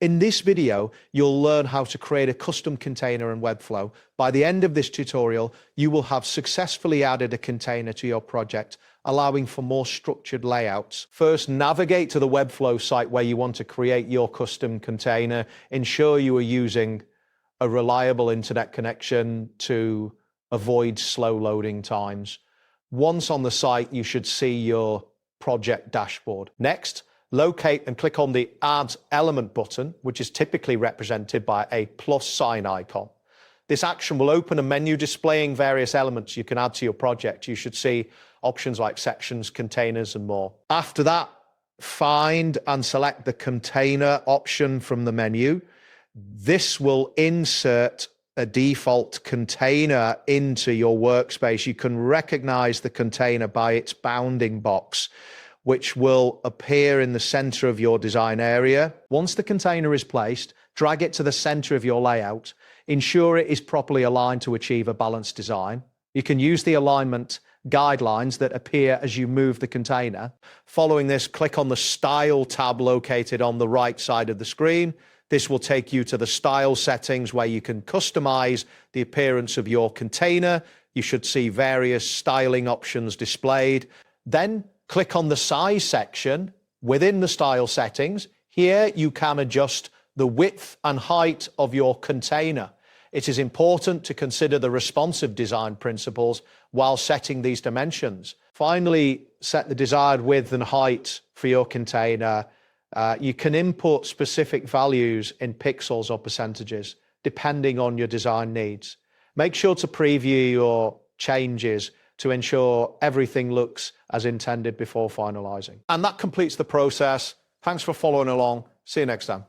In this video, you'll learn how to create a custom container in Webflow. By the end of this tutorial, you will have successfully added a container to your project, allowing for more structured layouts. First, navigate to the Webflow site where you want to create your custom container. Ensure you are using a reliable internet connection to avoid slow loading times. Once on the site, you should see your project dashboard. Next, locate and click on the Add Element button, which is typically represented by a plus sign icon. This action will open a menu displaying various elements you can add to your project. You should see options like sections, containers, and more. After that, find and select the container option from the menu. This will insert a default container into your workspace. You can recognize the container by its bounding box, which will appear in the center of your design area. Once the container is placed, drag it to the center of your layout. Ensure it is properly aligned to achieve a balanced design. You can use the alignment guidelines that appear as you move the container. Following this, click on the Style tab located on the right side of the screen. This will take you to the style settings where you can customize the appearance of your container. You should see various styling options displayed. Then click on the size section within the style settings. Here you can adjust the width and height of your container. It is important to consider the responsive design principles while setting these dimensions. Finally, set the desired width and height for your container. You can input specific values in pixels or percentages, depending on your design needs. Make sure to preview your changes to ensure everything looks as intended before finalizing. And that completes the process. Thanks for following along. See you next time.